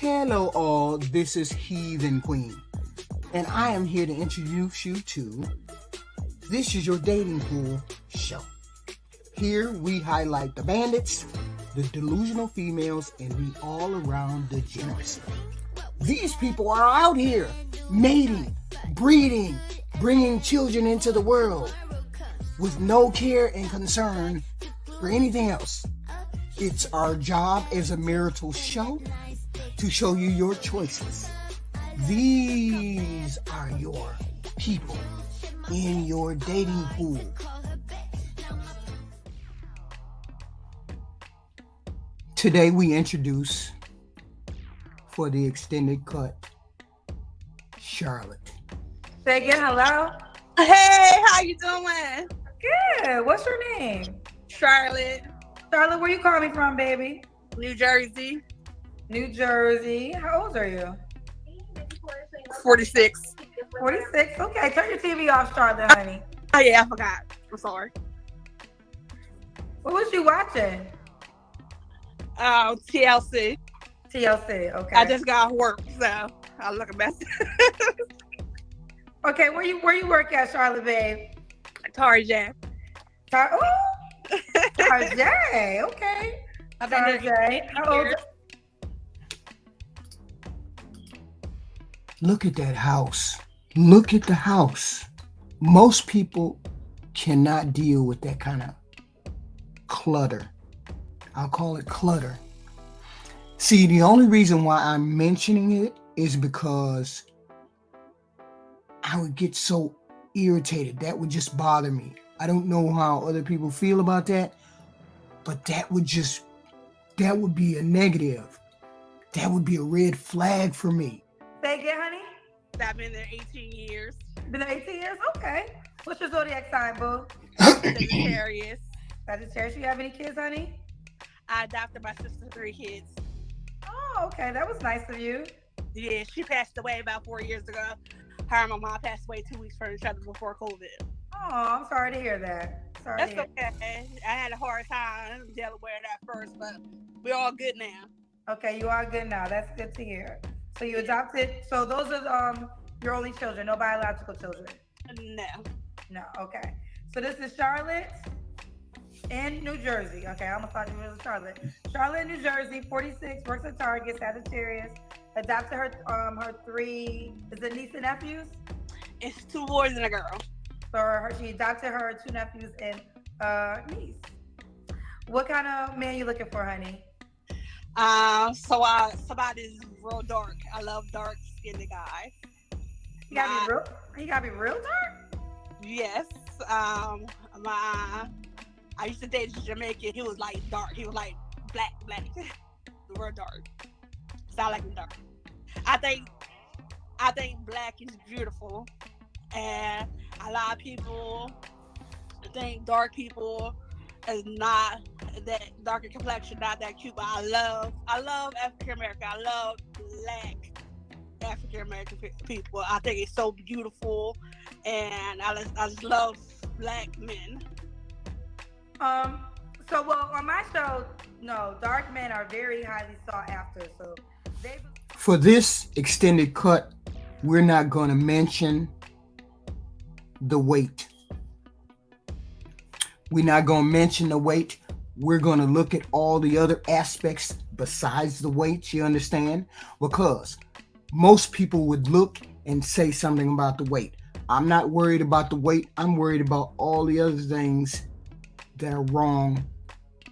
Hello all, this is Heathen Queen, and I am here to introduce you to This Is Your Dating Pool show. Here we highlight the bandits, the delusional females, and the all-around degeneracy. These people are out here mating, breeding, bringing children into the world with no care and concern for anything else. It's our job as a marital show to show you your choices. These are your people in your dating pool. Today we introduce, for the extended cut, Charlotte. Say again, hello. Hey, how you doing? Good. What's your name? Charlotte, Charlotte, where you calling from, baby? New Jersey, New Jersey. How old are you? 46. 46. Okay, turn your TV off, Charlotte, honey. Oh yeah, I forgot. I'm sorry. What was you watching? TLC. TLC. Okay. I just got off work, so I'll look a mess. Okay, where you work at, Charlotte, babe? Tarjay. Tarjay. Okay. I've been there Tarjay. How old? Look at that house. Look at the house. Most people cannot deal with that kind of clutter. I'll call it clutter. See, the only reason why I'm mentioning it is because I would get so irritated. That would just bother me. I don't know how other people feel about that, but that would be a negative. That would be a red flag for me. Say again, honey. I've been there 18 years. Been there 18 years? Okay. What's your zodiac sign, boo? Sagittarius. Sagittarius. You have any kids, honey? I adopted my sister's 3 kids. Oh, okay. That was nice of you. Yeah, she passed away about 4 years ago. Her and my mom passed away 2 weeks from each other before COVID. Oh, I'm sorry to hear that. That's okay. I had a hard time dealing with it at first, but we're all good now. Okay, you are good now. That's good to hear. So you adopted. So those are your only children, no biological children. No. Okay. So this is Charlotte in New Jersey. Okay, I almost thought you was Charlotte. Charlotte, New Jersey, 46, works at Target, Sagittarius. Adopted her 3. Is it niece and nephews? It's 2 boys and a girl. So she adopted her 2 nephews and niece. What kind of man you looking for, honey? Somebody's real dark. I love dark skinned guys. You gotta be real dark? Yes. I used to date a Jamaican. He was like dark. He was like black. Real dark. So I like him dark. I think black is beautiful, and a lot of people think dark people is not that darker complexion, not that cute. But I love African American. I love black African American people. I think it's so beautiful, and I just love black men. So on my show, no, dark men are very highly sought after. So for this extended cut, we're not going to mention the weight. We're not going to mention the weight. We're going to look at all the other aspects besides the weight, you understand? Because most people would look and say something about the weight. I'm not worried about the weight. I'm worried about all the other things that are wrong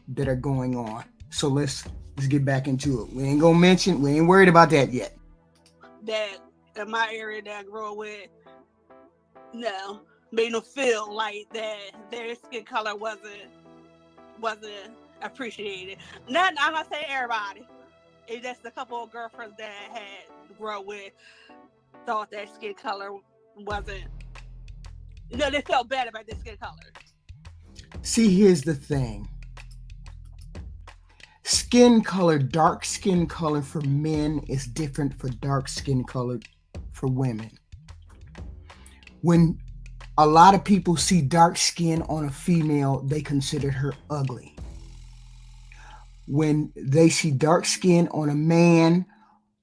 that are going on. So let's get back into it. We ain't worried about that yet. That in my area that I grew up with, no, made them feel like that their skin color wasn't appreciated. I'm not saying everybody. It's just a couple of girlfriends that I had grown with thought their skin color wasn't. They felt bad about their skin color. See, here's the thing. Skin color, dark skin color for men is different for dark skin color for women. When a lot of people see dark skin on a female, they consider her ugly. When they see dark skin on a man,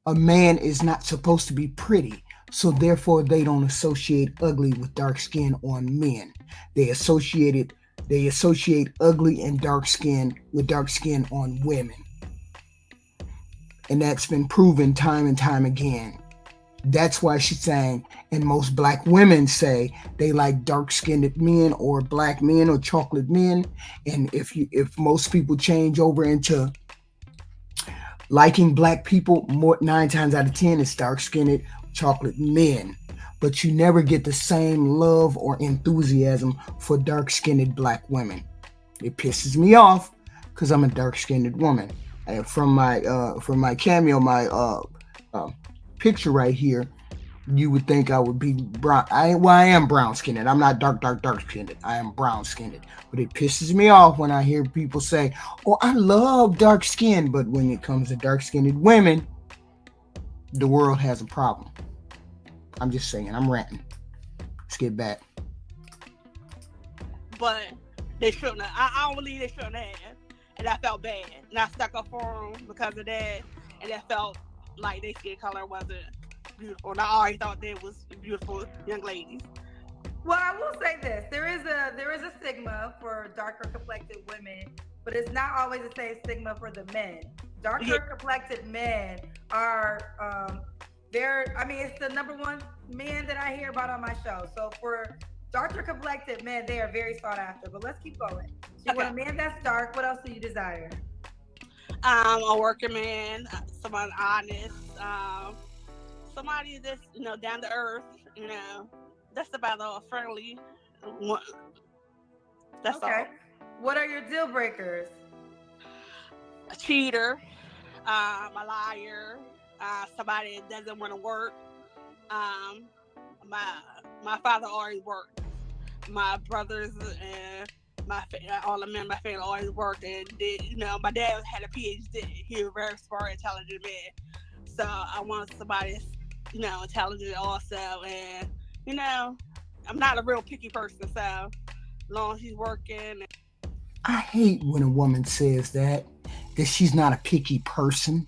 a man is not supposed to be pretty. So therefore they don't associate ugly with dark skin on men. They associate ugly and dark skin with dark skin on women. And that's been proven time and time again. That's why she's saying, and most black women say they like dark-skinned men or black men or chocolate men. And if most people change over into liking black people, 9 times out of 10 it's dark-skinned chocolate men. But you never get the same love or enthusiasm for dark-skinned black women. It pisses me off because I'm a dark-skinned woman. From my cameo, my picture right here, you would think I would be brown. I am brown skinned. I'm not dark skinned. I am brown skinned. But it pisses me off when I hear people say, "Oh, I love dark skin," but when it comes to dark skinned women, the world has a problem. I'm just saying. I'm ranting. Let's get back. But they shouldn't have. I don't believe they shouldn't have. And I felt bad. And I stuck up for them because of that. And I felt like their skin color wasn't beautiful. And I always thought they was beautiful young ladies. Well, I will say this: there is a stigma for darker complected women, but it's not always the same stigma for the men. Darker complected men are it's the number one men that I hear about on my show. So for darker complected men, they are very sought after. But let's keep going. So you want a man that's dark. What else do you desire? A working man, somebody honest, somebody that's down to earth. That's about all. Friendly. That's okay. All. What are your deal breakers? A cheater, a liar, somebody that doesn't want to work. My father always worked. My brothers and all the men in my family always worked, and my dad had a PhD. He was a very smart, intelligent man. So I want somebody that's intelligent also, and I'm not a real picky person. So as long as he's working. I hate when a woman says that she's not a picky person.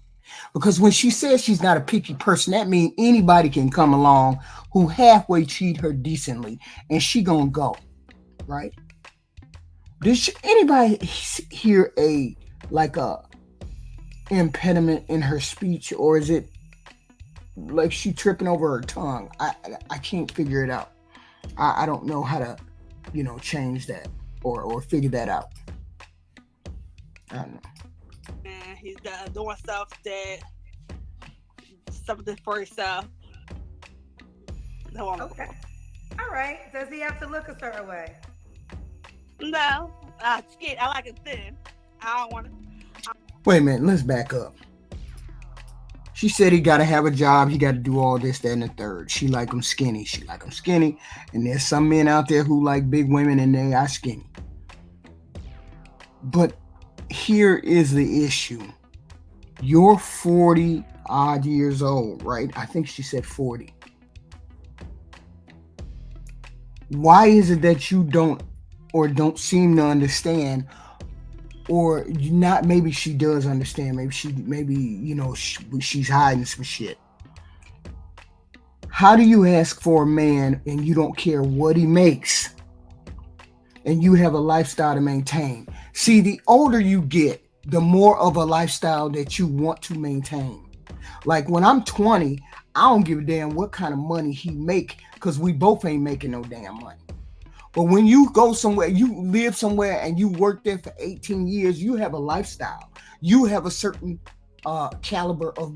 Because when she says she's not a picky person, that means anybody can come along who halfway treat her decently and she gonna go, right? Does anybody hear a impediment in her speech, or is it like she tripping over her tongue? I can't figure it out. I don't know how to, change that or figure that out. I don't know. And he's doing something for himself. Okay. All right. Does he have to look a certain way? No. Skin. I like it thin. I don't want to. Wait a minute. Let's back up. She said he got to have a job. He got to do all this, that, and the third. She like him skinny. And there's some men out there who like big women and they are skinny. But here is the issue. You're 40 odd years old, right? I think she said 40. Why is it that you don't seem to understand, or not? Maybe she does understand. Maybe she's hiding some shit. How do you ask for a man and you don't care what he makes, and you have a lifestyle to maintain? See, the older you get, the more of a lifestyle that you want to maintain. Like when I'm 20, I don't give a damn what kind of money he make, because we both ain't making no damn money. But when you go somewhere, you live somewhere and you work there for 18 years, you have a lifestyle. You have a certain caliber of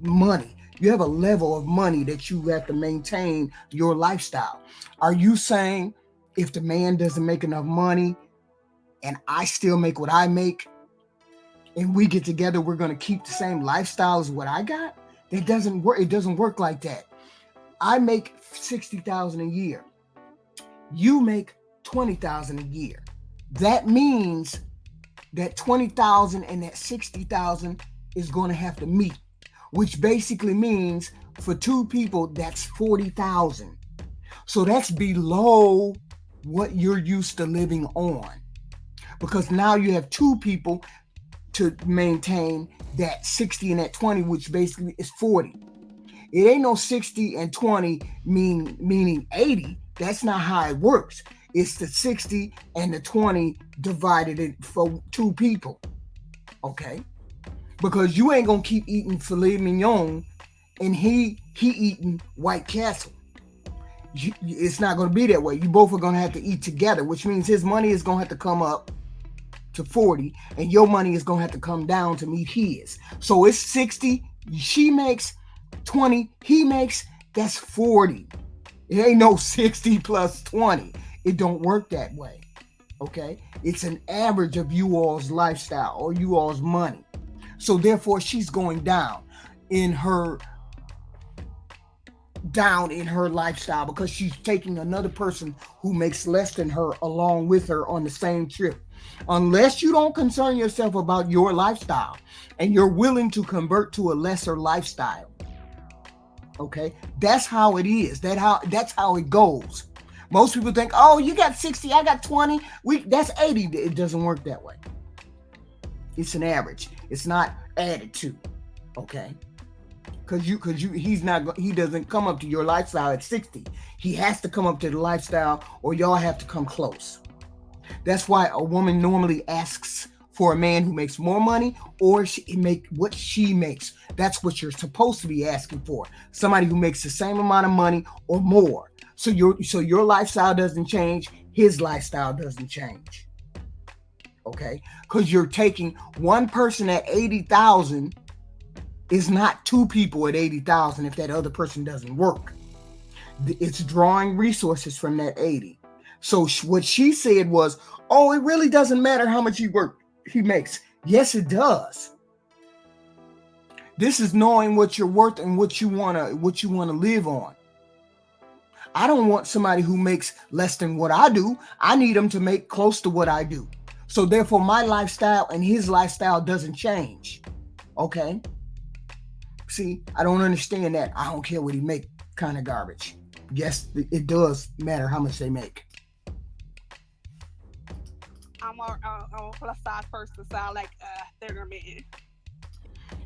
money. You have a level of money that you have to maintain your lifestyle. Are you saying if the man doesn't make enough money and I still make what I make, and we get together, we're going to keep the same lifestyle as what I got? It doesn't work. It doesn't work like that. I make $60,000 a year. You make $20,000 a year. That means that $20,000 and that $60,000 is going to have to meet, which basically means for two people, that's $40,000. So that's below what you're used to living on, because now you have two people to maintain that 60 and that 20, which basically is 40. It ain't no 60 and 20 meaning 80. That's not how it works. It's the 60 and the 20 divided it for two people. Okay? Because you ain't gonna keep eating filet mignon and he eating White Castle. It's not gonna be that way. You both are gonna have to eat together, which means his money is gonna have to come up to 40 and your money is gonna have to come down to meet his. So it's 60, she makes 20, he makes, that's 40. It ain't no 60 plus 20. It don't work that way. Okay? It's an average of you all's lifestyle or you all's money. So therefore she's going down in her lifestyle because she's taking another person who makes less than her along with her on the same trip. Unless you don't concern yourself about your lifestyle and you're willing to convert to a lesser lifestyle. Okay, that's how it is. That's how it goes. Most people think, oh, you got 60, I got 20. That's 80. It doesn't work that way. It's an average. It's not added to. Okay, because he doesn't come up to your lifestyle at 60. He has to come up to the lifestyle, or y'all have to come close. That's why a woman normally asks for a man who makes more money or make what she makes. That's what you're supposed to be asking for. Somebody who makes the same amount of money or more. So your lifestyle doesn't change, his lifestyle doesn't change. Okay? Because you're taking one person at 80,000 is not two people at 80,000 if that other person doesn't work. It's drawing resources from that 80. So what she said was, oh, it really doesn't matter how much he makes. Yes, it does. This is knowing what you're worth and what you wanna live on. I don't want somebody who makes less than what I do. I need them to make close to what I do. So therefore, my lifestyle and his lifestyle doesn't change. Okay? See, I don't understand that. I don't care what he make kind of garbage. Yes, it does matter how much they make. I'm a plus size person, so I like thinner men.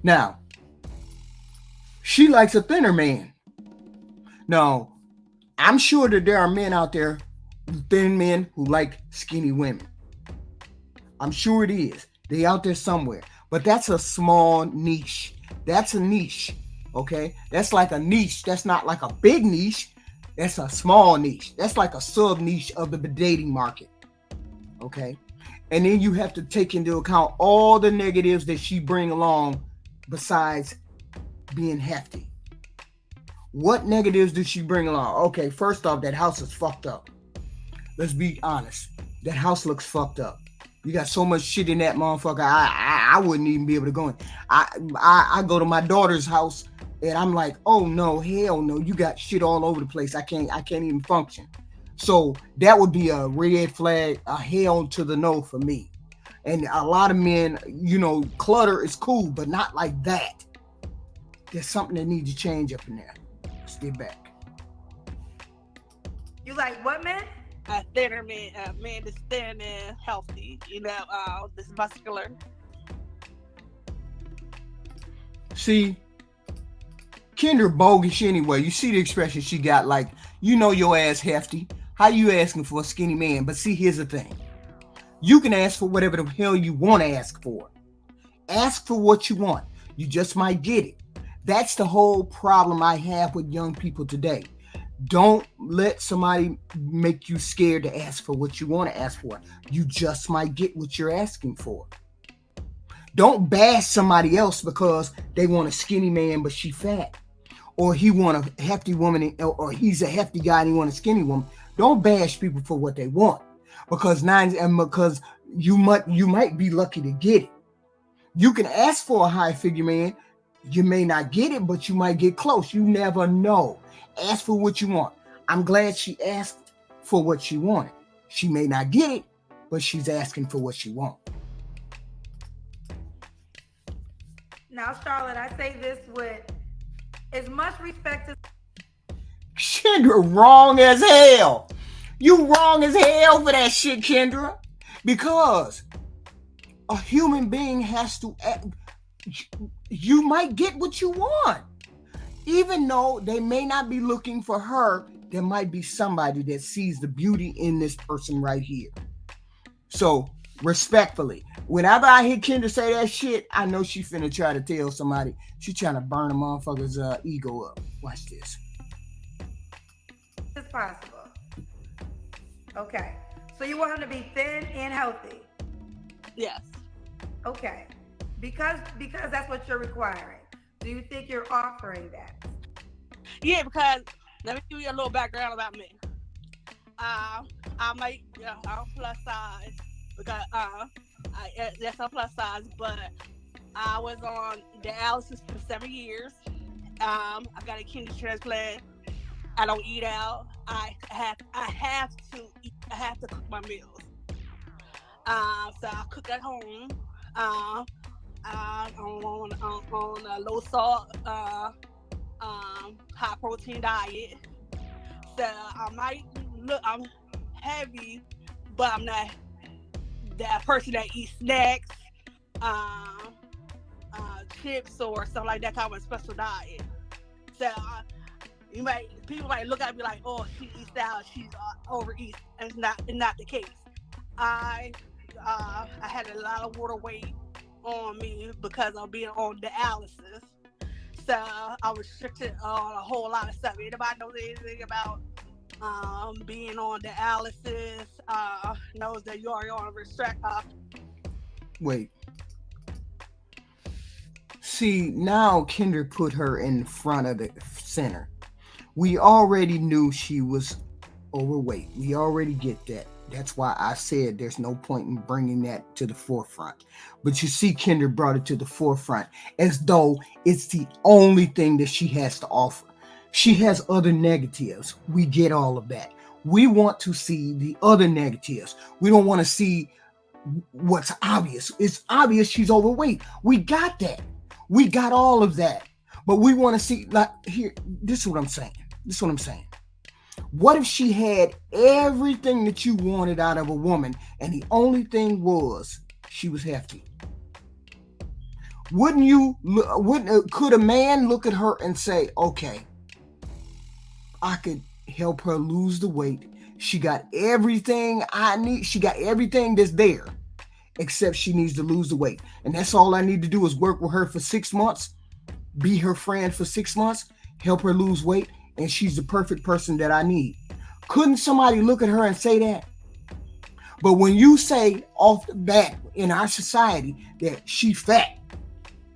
Now, she likes a thinner man. Now, I'm sure that there are men out there, thin men, who like skinny women. I'm sure it is. They out there somewhere. But that's a small niche. That's a niche. Okay? That's like a niche. That's not like a big niche. That's a small niche. That's like a sub niche of the dating market. Okay? And then you have to take into account all the negatives that she bring along besides being hefty. What negatives did she bring along? Okay, first off, that house is fucked up. Let's be honest. That house looks fucked up. You got so much shit in that motherfucker. I wouldn't even be able to go in. I go to my daughter's house and I'm like, oh no, hell no. You got shit all over the place. I can't even function. So that would be a red flag, a hell to the no for me. And a lot of men, clutter is cool, but not like that. There's something that needs to change up in there. Let's get back. You like what, man? A thinner man, a man that's thin and healthy, this muscular. See, Kendra bogus anyway. You see the expression she got, like, your ass hefty. How you asking for a skinny man? But see, here's the thing. You can ask for whatever the hell you want to ask for. Ask for what you want. You just might get it. That's the whole problem I have with young people today. Don't let somebody make you scared to ask for what you want to ask for. You just might get what you're asking for. Don't bash somebody else because they want a skinny man but she fat. Or he want a hefty woman, or he's a hefty guy and he want a skinny woman. Don't bash people for what they want. Because you might be lucky to get it. You can ask for a high figure man. You may not get it, but you might get close. You never know. Ask for what you want. I'm glad she asked for what she wanted. She may not get it, but she's asking for what she wants. Now, Charlotte, I say this with as much respect as Kendra, wrong as hell. You wrong as hell for that shit, Kendra. Because a human being has to act, you might get what you want. Even though they may not be looking for her, there might be somebody that sees the beauty in this person right here. So, respectfully, whenever I hear Kendra say that shit, I know she finna try to tell somebody. She trying to burn a motherfucker's ego up. Watch this. It's possible. Okay. So you want him to be thin and healthy? Yes. Okay. Because that's what you're requiring. Do you think you're offering that? Yeah, because let me give you a little background about me. I'm plus size because yes, I'm plus size, but I was on dialysis for 7 years. I got a kidney transplant. I don't eat out. I have to eat. I have to cook my meals. So I cook at home. I'm on a low salt, high protein diet. So I might look. I'm heavy, but I'm not that person that eats snacks, chips or something like that kind of a special diet. So people might look at me like, oh, she eats out, she's overeats, and it's not the case. I had a lot of water weight on me because of being on dialysis. So I was restricted on a whole lot of stuff. Anybody knows anything about being on dialysis knows that you are on a restrict. Wait. See, now Kendra put her in front of the center. We already knew she was overweight. We already get that. That's why I said there's no point in bringing that to the forefront. But you see, Kendra brought it to the forefront as though it's the only thing that she has to offer. She has other negatives. We get all of that. We want to see the other negatives. We don't want to see what's obvious. It's obvious she's overweight. We got that. We got all of that. But we want to see, like, here, this is what I'm saying. What if she had everything that you wanted out of a woman and the only thing was she was hefty? Could a man look at her and say, okay, I could help her lose the weight. She got everything I need. She got everything that's there, except she needs to lose the weight. And that's all I need to do is work with her for 6 months, be her friend for 6 months, help her lose weight, and she's the perfect person that I need. Couldn't somebody look at her and say that? But when you say off the bat in our society that she fat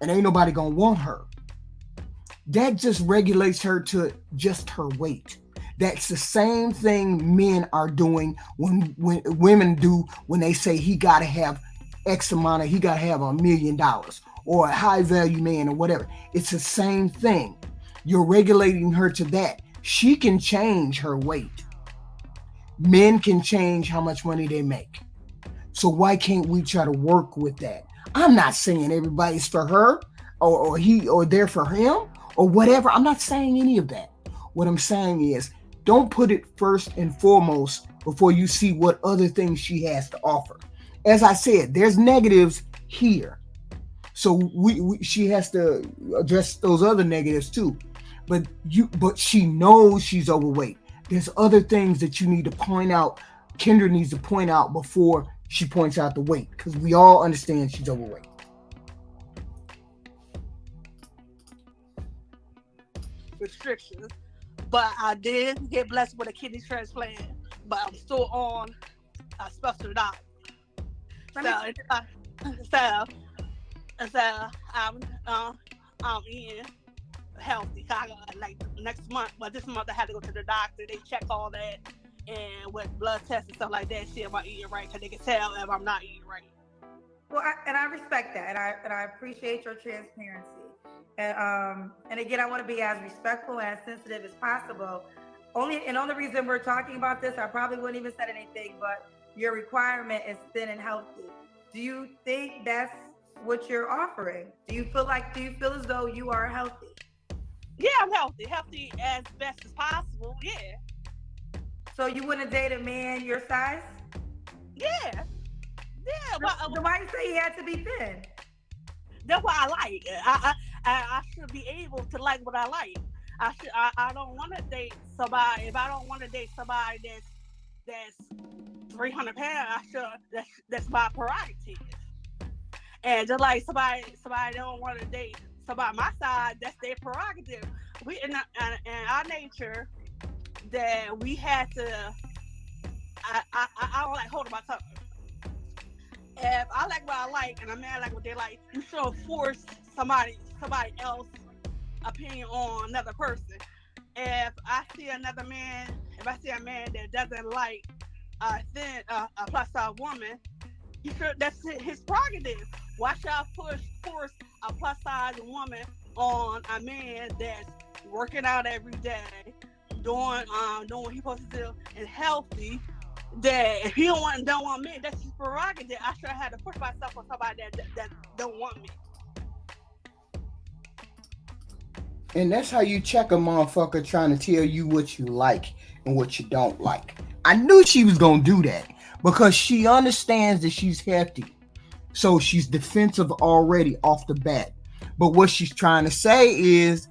and ain't nobody gonna want her, that just regulates her to just her weight. That's the same thing men are doing when women do when they say he gotta have X amount of, he gotta have $1 million or a high value man or whatever. It's the same thing. You're regulating her to that. She can change her weight. Men can change how much money they make. So why can't we try to work with that? I'm not saying everybody's for her or he or they're for him or whatever. I'm not saying any of that. What I'm saying is don't put it first and foremost before you see what other things she has to offer. As I said, there's negatives here. So she has to address those other negatives too. But she knows she's overweight. There's other things that you need to point out. Kendra needs to point out before she points out the weight, because we all understand she's overweight. Restrictions, but I did get blessed with a kidney transplant, but I'm still on a special diet. So I'm eating healthy. Like next month, but this month I had to go to the doctor. They check all that and with blood tests and stuff like that, see if I'm eating right, because they can tell if I'm not eating right. Well, I respect that, and I appreciate your transparency. And again, I want to be as respectful and as sensitive as possible. Only reason we're talking about this, I probably wouldn't even said anything, but your requirement is thin and healthy. Do you think that's what you're offering? Do you feel as though you are healthy? Yeah, I'm healthy as best as possible. Yeah. So you wouldn't date a man your size? Yeah. Yeah, So why you say he had to be thin? that's what I like. I should be able to like what I like. I don't want to date somebody. If I don't want to date somebody that's 300 pounds, that's my prerogative. And just like somebody don't want to date somebody my side, that's their prerogative. We in our nature that we had to. I don't like holding my tongue. If I like what I like and a man like what they like, you shouldn't force somebody else opinion on another person. If I see another man, if I see a man that doesn't like a plus size woman, that's his prerogative. Why should I force a plus size woman on a man that's working out every day, doing what he's supposed to do and healthy? That if he don't want me, that's his prerogative. I should have had to push myself on somebody that don't want me. And that's how you check a motherfucker trying to tell you what you like and what you don't like. I knew she was going to do that because she understands that she's hefty. So she's defensive already off the bat. But what she's trying to say is,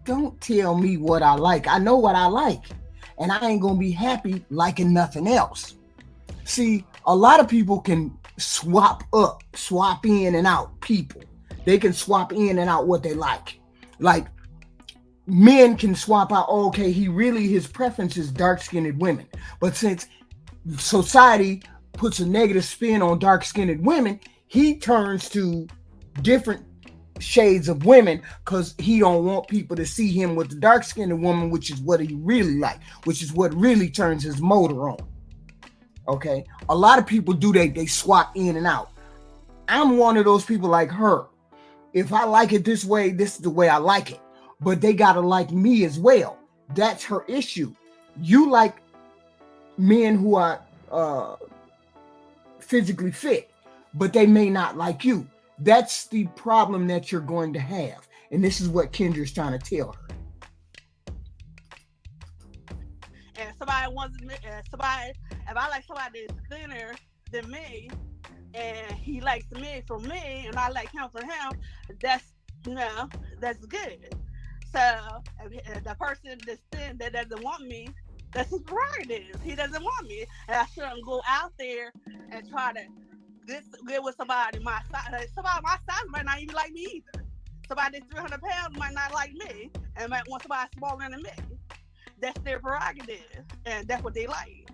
don't tell me what I like. I know what I like. And I ain't going to be happy liking nothing else. See, a lot of people can swap in and out people. They can swap in and out what they like. Like, men can swap out, okay, his preference is dark-skinned women. But since society puts a negative spin on dark-skinned women, he turns to different shades of women because he don't want people to see him with the dark-skinned woman, which is what he really like, which is what really turns his motor on. Okay? A lot of people do that. They swap in and out. I'm one of those people like her. If I like it this way, this is the way I like it. But they gotta like me as well. That's her issue. You like men who are physically fit, but they may not like you. That's the problem that you're going to have. And this is what Kendra's trying to tell her. And if I like somebody that's thinner than me, and he likes me for me, and I like him for him, that's good. So if the person that's thin that doesn't want me, that's his prerogative. He doesn't want me, and I shouldn't go out there and try to get with somebody my size. Somebody my size might not even like me either. Somebody that's 300 pounds might not like me, and might want somebody smaller than me. That's their prerogative, and that's what they like.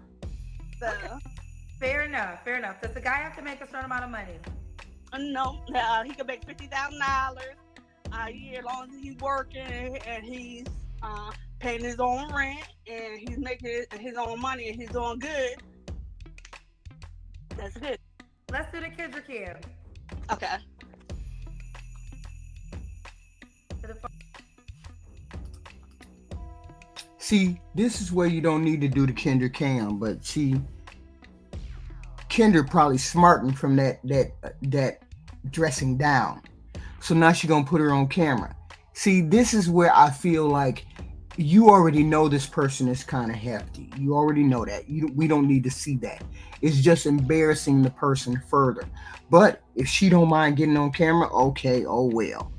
So fair enough. Does the guy have to make a certain amount of money? No, he can make $50,000 a year as long as he's working and he's paying his own rent and he's making his own money and he's doing good. That's good. Let's do the Kendra cam. Okay. See, this is where you don't need to do the Kendra cam, but see, Kendra probably smarting from that dressing down. So now she's gonna put her on camera. See, this is where I feel like you already know this person is kind of hefty. You already know that. We don't need to see that. It's just embarrassing the person further. But if she don't mind getting on camera, okay, oh well.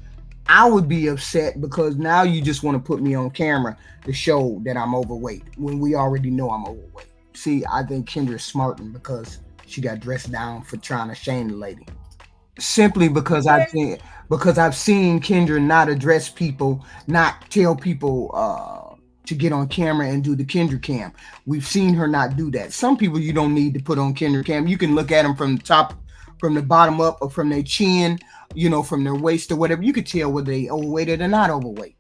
I would be upset because now you just want to put me on camera to show that I'm overweight when we already know I'm overweight. See, I think Kendra's smarting because she got dressed down for trying to shame the lady. Simply because I've seen Kendra not address people, not tell people to get on camera and do the Kendra cam. We've seen her not do that. Some people you don't need to put on Kendra cam. You can look at them from the top, from the bottom up, or from their chin, from their waist or whatever. You could tell whether they overweight or they're not overweight.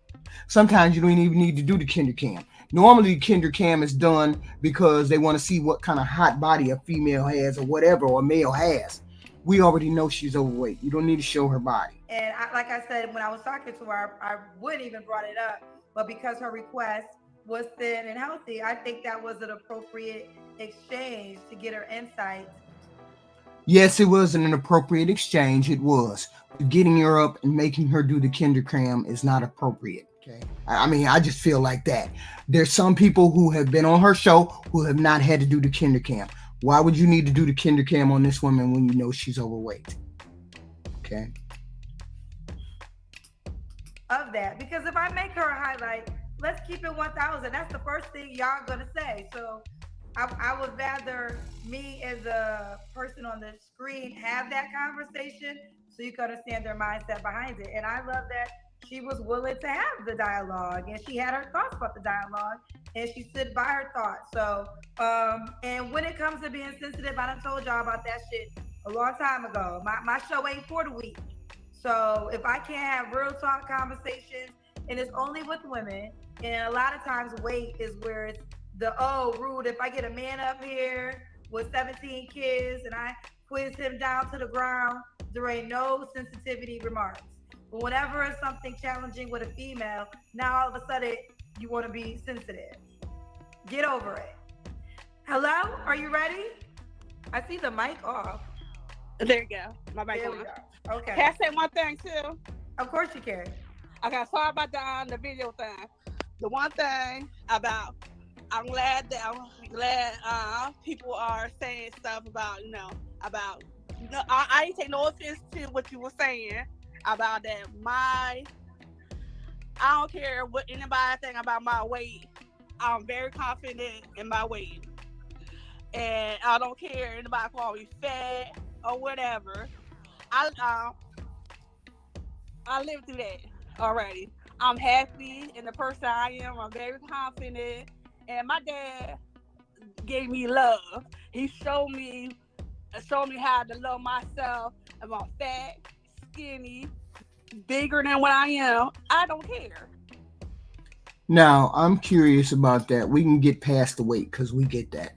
Sometimes you don't even need to do the Kendra cam. Normally, the Kendra cam is done because they want to see what kind of hot body a female has or whatever, or a male has. We already know she's overweight. You don't need to show her body. And like I said, when I was talking to her, I wouldn't even brought it up. But because her request was thin and healthy, I think that was an appropriate exchange to get her insights. Yes, it was an appropriate exchange. It was. Getting her up and making her do the Kendra cam is not appropriate. Okay. I mean, I just feel like that. There's some people who have been on her show who have not had to do the Kendra cam. Why would you need to do the Kindra cam on this woman when you know she's overweight? Okay. Of that, because if I make her a highlight, let's keep it 1,000. That's the first thing y'all gonna say. So I would rather me as a person on the screen have that conversation so you can understand their mindset behind it. And I love that she was willing to have the dialogue and she had her thoughts about the dialogue and she stood by her thoughts. So, and when it comes to being sensitive, I done told y'all about that shit a long time ago. My show ain't for the weak. So if I can't have real talk conversations and it's only with women, and a lot of times weight is where it's rude. If I get a man up here with 17 kids and I quiz him down to the ground, there ain't no sensitivity remarks. But whenever it's something challenging with a female, now all of a sudden you want to be sensitive. Get over it. Hello, are you ready? I see the mic off. There you go. My mic There on. we go. Okay. Can I say one thing too? Of course you can. Okay, sorry about the video thing. The one thing about I'm glad people are saying stuff about I ain't take no offense to what you were saying about that. I don't care what anybody think about my weight. I'm very confident in my weight, and I don't care anybody call me fat or whatever. I lived through that already. I'm happy in the person I am. I'm very confident. And my dad gave me love. He showed me how to love myself. If I'm fat, skinny, bigger than what I am, I don't care. Now, I'm curious about that. We can get past the weight because we get that.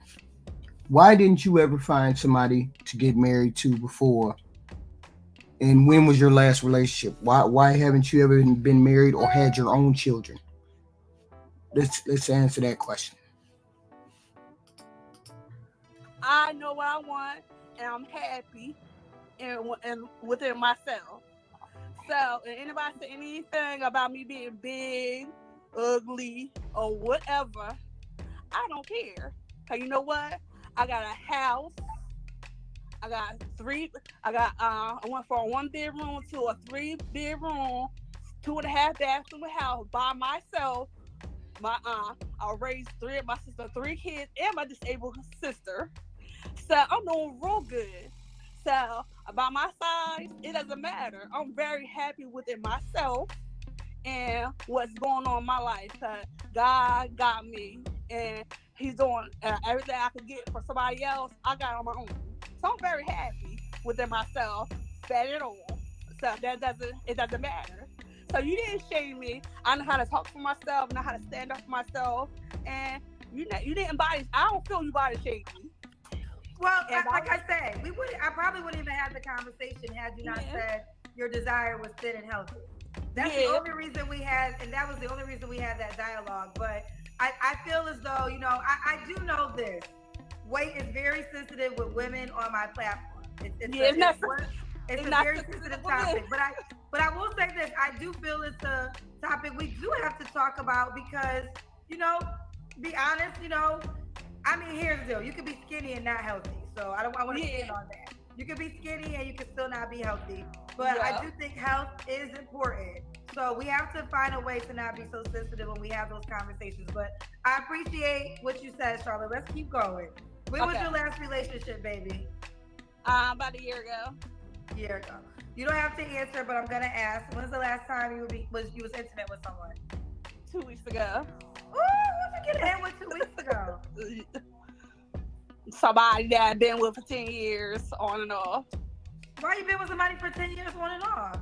Why didn't you ever find somebody to get married to before? And when was your last relationship? Why haven't you ever been married or had your own children? Let's answer that question. I know what I want, and I'm happy and within myself. So, if anybody say anything about me being big, ugly, or whatever, I don't care. Cause you know what? I got a house. I went from a 1-bedroom to a 3-bedroom, 2.5 bathroom house by myself. I raised 3 of my sister, 3 kids, and my disabled sister. So I'm doing real good. So about my size, it doesn't matter. I'm very happy within myself and what's going on in my life. Cause God got me, and He's doing everything I could get for somebody else. I got on my own. So I'm very happy within myself, fat and all. So it doesn't matter. So you didn't shame me. I know how to talk for myself, know how to stand up for myself, and you didn't I don't feel you body shame me. Well, like I said, I probably wouldn't even have the conversation had you not said your desire was thin and healthy. That's the only reason we had, and that was the only reason we had that dialogue. But I feel as though, I do know this. Weight is very sensitive with women on my platform. It's a very sensitive topic. But I will say this, I do feel it's a topic we do have to talk about because, be honest, I mean, here's the deal. You can be skinny and not healthy. So I want to stand on that. You can be skinny and you can still not be healthy. But I do think health is important. So we have to find a way to not be so sensitive when we have those conversations. But I appreciate what you said, Charlotte. Let's keep going. When was your last relationship, baby? About a year ago. Year ago. You don't have to answer, but I'm gonna ask. When's the last time you was intimate with someone? 2 weeks ago. Ooh, what'd you get in with 2 weeks ago? Somebody that I've been with for 10 years, on and off. Why you been with somebody for 10 years, on and off?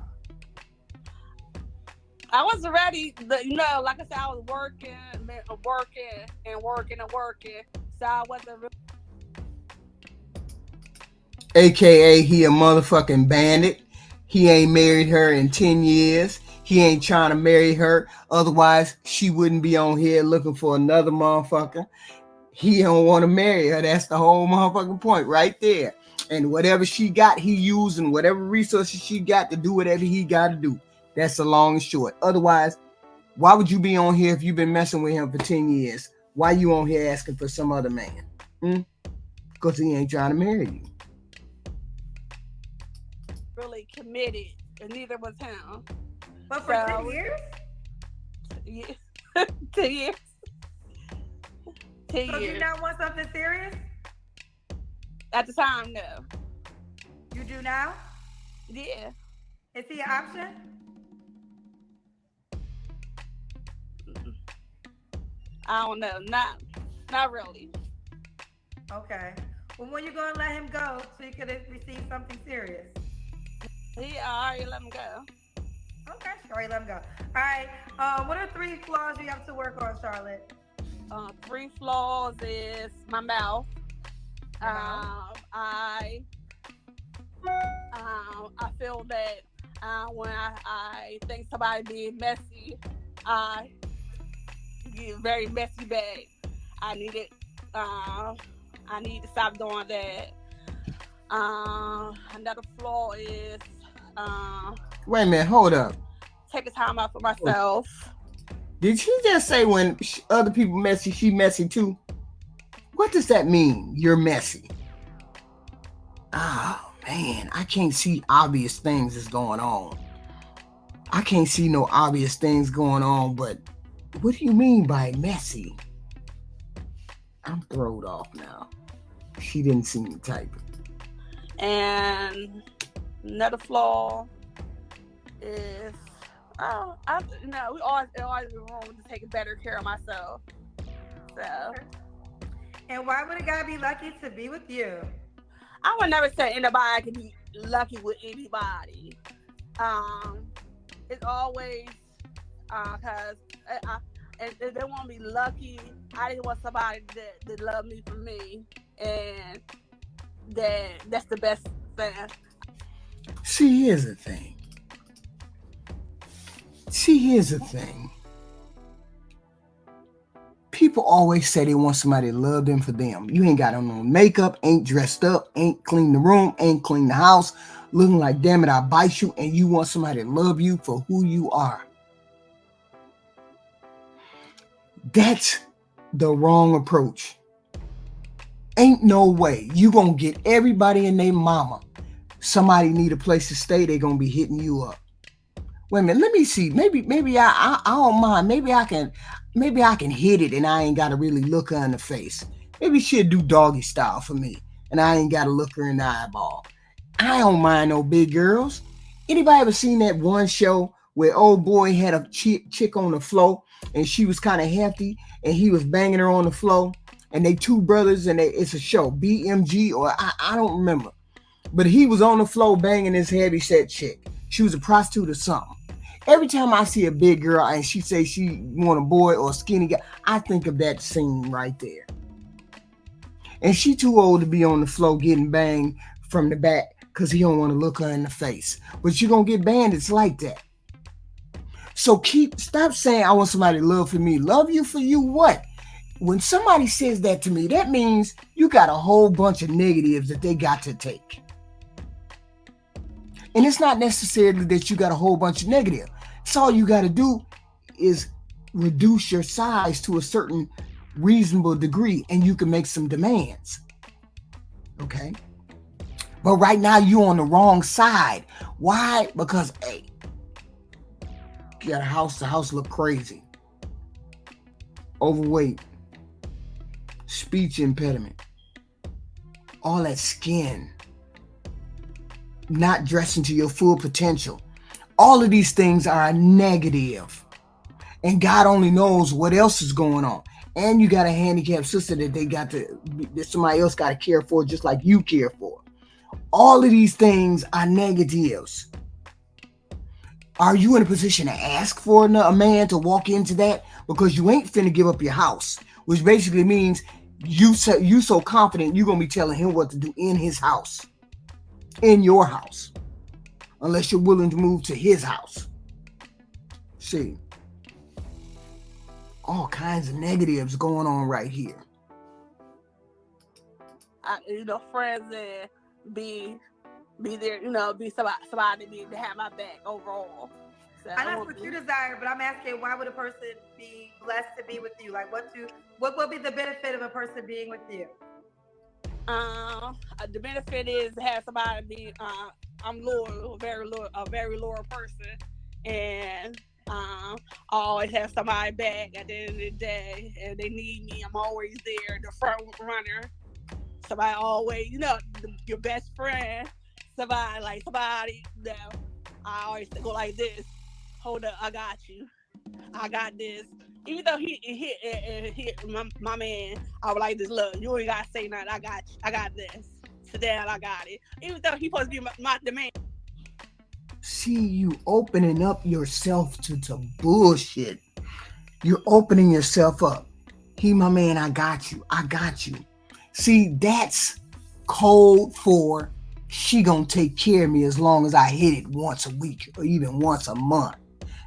I wasn't ready. Like I said, I was working. So I wasn't really. AKA, he a motherfucking bandit. He ain't married her in 10 years. He ain't trying to marry her. Otherwise, she wouldn't be on here looking for another motherfucker. He don't want to marry her. That's the whole motherfucking point right there. And whatever she got, he using whatever resources she got to do whatever he got to do. That's the long and short. Otherwise, why would you be on here if you've been messing with him for 10 years? Why you on here asking for some other man? because he ain't trying to marry you. Really committed, and neither was him. But for 10 years? Yeah. 10 years. 10 So years. you not want something serious? At the time, no. You do now? Yeah. Is he an option? I don't know. Not really. Okay. Well, when you gonna let him go so you could receive something serious? I already let him go. Okay, alright, let him go. All right. What are 3 flaws you have to work on, Charlotte? 3 flaws is my mouth. Your mouth? I feel that when I think somebody being messy, I get very messy back. I need it. I need to stop doing that. Another flaw is Wait a minute, hold up. taking time out for myself. Did she just say when other people messy, she messy too? What does that mean? You're messy. Oh man, I can't see obvious things that's going on. I can't see no obvious things going on, but what do you mean by messy? I'm thrown off now. She didn't see me typing. And another flaw is, we always be wrong to take better care of myself. So, And why would a guy be lucky to be with you? I would never say anybody can be lucky with anybody. It's always because if they want to be lucky, I just want somebody that love me for me, and that's the best thing. See, here's the thing. People always say they want somebody to love them for them. You ain't got on no makeup, ain't dressed up, ain't cleaned the room, ain't cleaned the house, looking like, damn it, I bite you, and you want somebody to love you for who you are. That's the wrong approach. Ain't no way you gonna get everybody and their mama. Somebody need a place to stay, they gonna be hitting you up. Wait a minute, let me see. Maybe I don't mind. Maybe I can hit it and I ain't gotta really look her in the face. Maybe she'll do doggy style for me and I ain't gotta look her in the eyeball. I don't mind no big girls. Anybody ever seen that one show where old boy had a chick on the floor and she was kind of hefty and he was banging her on the floor, and they 2 brothers, and it's a show, BMG, or I don't remember. But he was on the floor banging this heavy set chick. She was a prostitute or something. Every time I see a big girl and she says she want a boy or a skinny guy, I think of that scene right there. And she too old to be on the floor getting banged from the back because he don't want to look her in the face. But you're going to get bandits like that. So stop saying I want somebody to love for me. Love you for you what? When somebody says that to me, that means you got a whole bunch of negatives that they got to take. And it's not necessarily that you got a whole bunch of negative. It's all you got to do is reduce your size to a certain reasonable degree and you can make some demands. Okay? But right now you're on the wrong side. Why? Because, hey, you got a house, the house look crazy. Overweight. Speech impediment. All that skin. Not dressing to your full potential. All of these things are negative. And God only knows what else is going on. And you got a handicapped sister that somebody else got to care for just like you care for. All of these things are negatives. Are you in a position to ask for a man to walk into that? Because you ain't finna give up your house, which basically means you so confident you're going to be telling him what to do in his house. In your house, unless you're willing to move to his house. See, all kinds of negatives going on right here. Friends and be there, be somebody to have my back overall. So I know what you desire, but I'm asking, why would a person be blessed to be with you? Like, what will be the benefit of a person being with you? The benefit is to have somebody be. I'm loyal, a very loyal person, and I always have somebody back at the end of the day. If they need me, I'm always there, the front runner. Somebody always, your best friend. Somebody. I always go like this. Hold up, I got you. I got this. Even though my man, I was like this. Look, you ain't gotta say nothing. I got you. I got this. Sit down. I got it. Even though he supposed to be the man. See, you opening up yourself to bullshit. You're opening yourself up. He my man, I got you. I got you. See, that's code for she gonna take care of me as long as I hit it once a week or even once a month.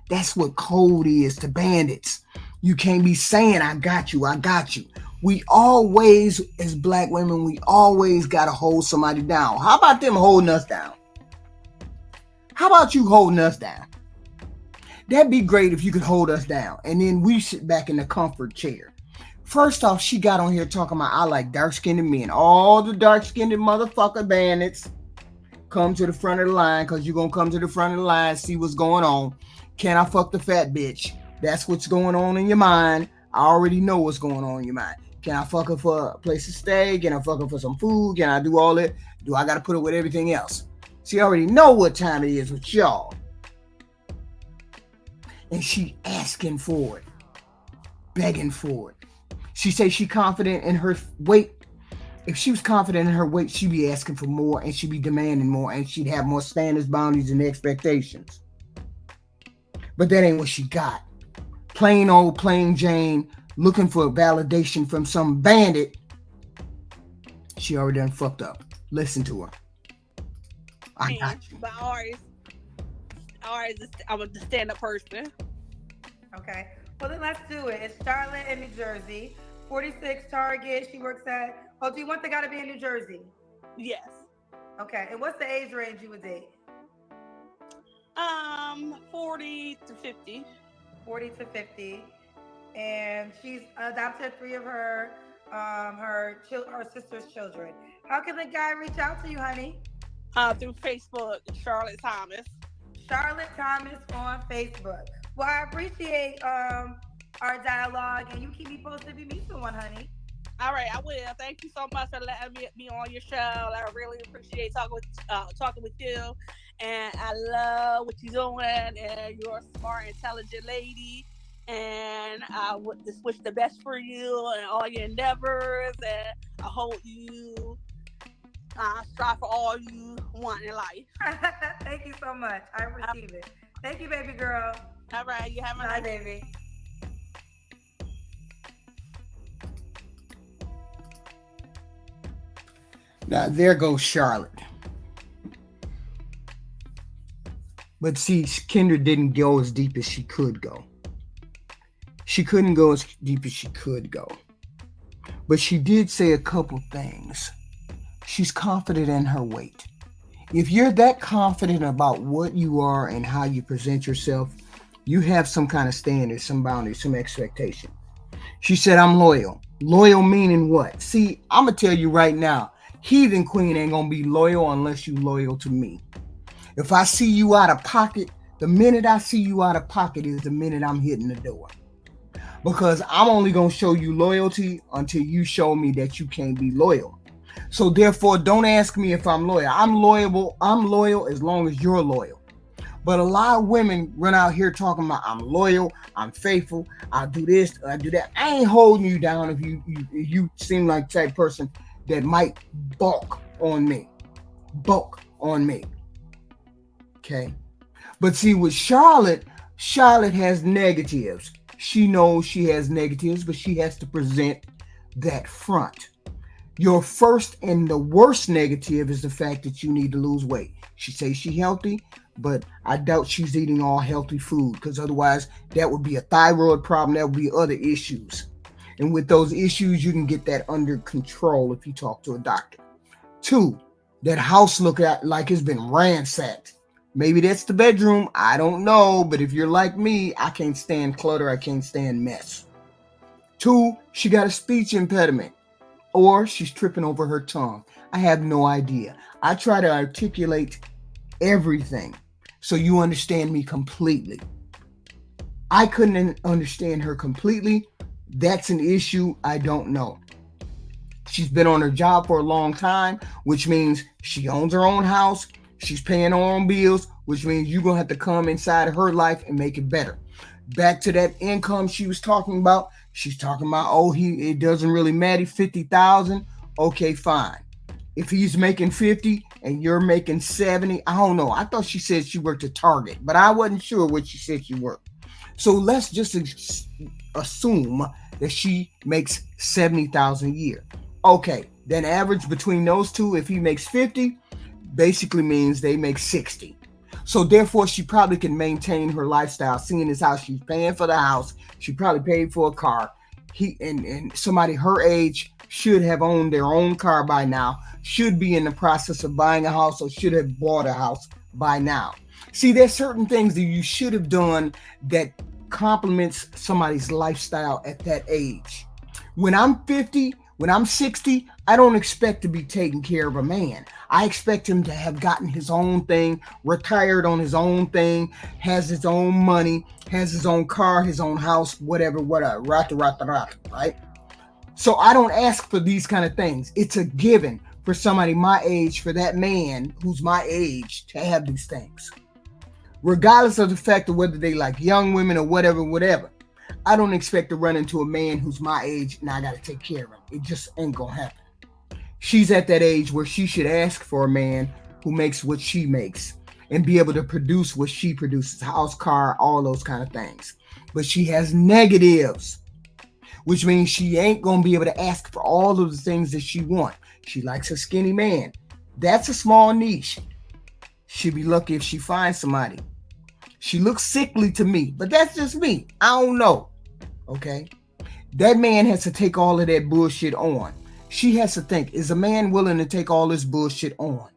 That's what code is to bandits. You can't be saying, I got you, I got you. We always, as black women, we always gotta hold somebody down. How about them holding us down? How about you holding us down? That'd be great if you could hold us down. And then we sit back in the comfort chair. First off, she got on here talking about, I like dark-skinned men. All the dark-skinned motherfucker bandits come to the front of the line, because you're going to come to the front of the line, see what's going on. Can I fuck the fat bitch? That's what's going on in your mind. I already know what's going on in your mind. Can I fuck her for a place to stay? Can I fuck her for some food? Can I do all that? Do I got to put her with everything else? She already know what time it is with y'all. And she asking for it. Begging for it. She says she confident in her weight. If she was confident in her weight, she'd be asking for more and she'd be demanding more and she'd have more standards, boundaries, and expectations. But that ain't what she got. Plain old plain Jane looking for validation from some bandit. She already done fucked up. Listen to her. I got you. But I'm a stand-up person. Okay. Well, then let's do it. It's Charlotte in New Jersey. 46 Target. She works at. Oh, do you want the guy to be in New Jersey? Yes. Okay. And what's the age range you would date? 40 to 50. 40 to 50. And she's adopted 3 of her sister's children. How can the guy reach out to you, honey? Through Facebook, Charlotte Thomas. Charlotte Thomas on Facebook. Well, I appreciate our dialogue, and you keep me posted if you meet someone, honey. All right, I will. Thank you so much for letting me be on your show. I really appreciate talking with you, and I love what you're doing. And you're a smart, intelligent lady, and I would just wish the best for you and all your endeavors. And I hope you strive for all you want in life. Thank you so much. I receive it. Thank you, baby girl. All right, you have a nice day, baby. Now, there goes Charlotte. But see, Kendra didn't go as deep as she could go. She couldn't go as deep as she could go. But she did say a couple things. She's confident in her weight. If you're that confident about what you are and how you present yourself, you have some kind of standard, some boundaries, some expectation. She said, I'm loyal. Loyal meaning what? See, I'm going to tell you right now, Heathen Queen ain't going to be loyal unless you loyal to me. If I see you out of pocket, the minute I see you out of pocket is the minute I'm hitting the door. Because I'm only going to show you loyalty until you show me that you can't be loyal. So therefore, don't ask me if I'm loyal. I'm loyal as long as you're loyal. But a lot of women run out here talking about I'm loyal, I'm faithful, I'll do this, I do that. I ain't holding you down if you seem like the type person that might bulk on me. Okay? But see, with Charlotte has negatives. She knows she has negatives, but she has to present that front. Your first and the worst negative is the fact that you need to lose weight. She says she's healthy, but I doubt she's eating all healthy food, because otherwise that would be a thyroid problem. That would be other issues. And with those issues, you can get that under control if you talk to a doctor. 2, that house look like it's been ransacked. Maybe that's the bedroom. I don't know. But if you're like me, I can't stand clutter. I can't stand mess. 2, she got a speech impediment. or she's tripping over her tongue. I have no idea. I try to articulate everything so you understand me completely. I couldn't understand her completely. That's an issue. I don't know. She's been on her job for a long time, which means she owns her own house. She's paying her own bills, which means you're going to have to come inside of her life and make it better. Back to that income she was talking about. She's talking about, it doesn't really matter, 50,000. Okay, fine. If he's making 50 and you're making 70, I don't know. I thought she said she worked at Target, but I wasn't sure what she said she worked. So let's just assume that she makes 70,000 a year. Okay, then average between those two, if he makes 50, basically means they make 60. So therefore, she probably can maintain her lifestyle, seeing as how she's paying for the house. She probably paid for a car. He and somebody her age should have owned their own car by now, should be in the process of buying a house, or should have bought a house by now. See, there's certain things that you should have done that complements somebody's lifestyle at that age. When I'm 50, when I'm 60, I don't expect to be taking care of a man. I expect him to have gotten his own thing, retired on his own thing, has his own money, has his own car, his own house, whatever, right? So I don't ask for these kind of things. It's a given for somebody my age, for that man who's my age, to have these things. Regardless of the fact of whether they like young women or whatever. I don't expect to run into a man who's my age and I got to take care of him. It just ain't going to happen. She's at that age where she should ask for a man who makes what she makes and be able to produce what she produces, house, car, all those kind of things. But she has negatives, which means she ain't going to be able to ask for all of the things that she wants. She likes a skinny man. That's a small niche. She'd be lucky if she finds somebody. She looks sickly to me, but that's just me. I don't know. Okay? That man has to take all of that bullshit on. She has to think, is a man willing to take all this bullshit on?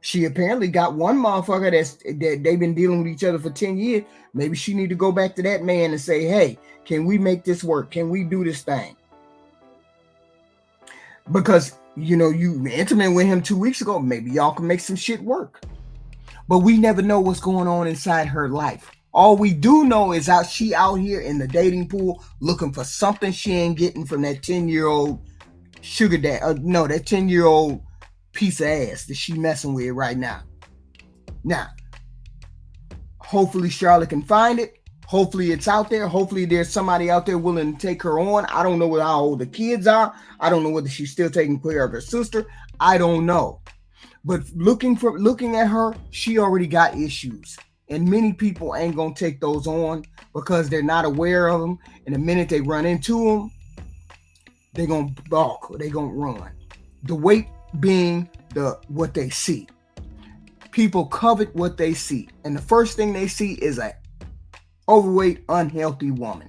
She apparently got one motherfucker that they've been dealing with each other for 10 years. Maybe she need to go back to that man and say, hey, can we make this work? Can we do this thing? Because, you were intimate with him 2 weeks ago. Maybe y'all can make some shit work. But we never know what's going on inside her life. All we do know is she out here in the dating pool looking for something she ain't getting from that 10-year-old sugar dad. That 10-year-old piece of ass that she messing with right now. Now, hopefully Charlotte can find it. Hopefully it's out there. Hopefully there's somebody out there willing to take her on. I don't know how old the kids are. I don't know whether she's still taking care of her sister. I don't know. But looking at her, she already got issues. And many people ain't going to take those on because they're not aware of them. And the minute they run into them, they're going to balk or they're going to run. The weight being what they see. People covet what they see. And the first thing they see is a overweight, unhealthy woman.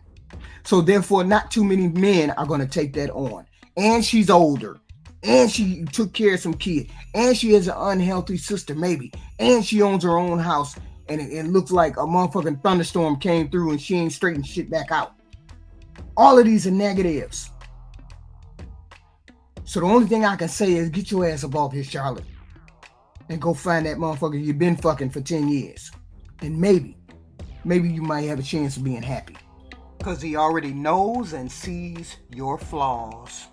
So therefore, not too many men are going to take that on. And she's older. And she took care of some kids. And she has an unhealthy sister, maybe. And she owns her own house. And it looks like a motherfucking thunderstorm came through and she ain't straightened shit back out. All of these are negatives. So the only thing I can say is get your ass up off here, Charlotte. And go find that motherfucker you've been fucking for 10 years. And maybe you might have a chance of being happy. Because he already knows and sees your flaws.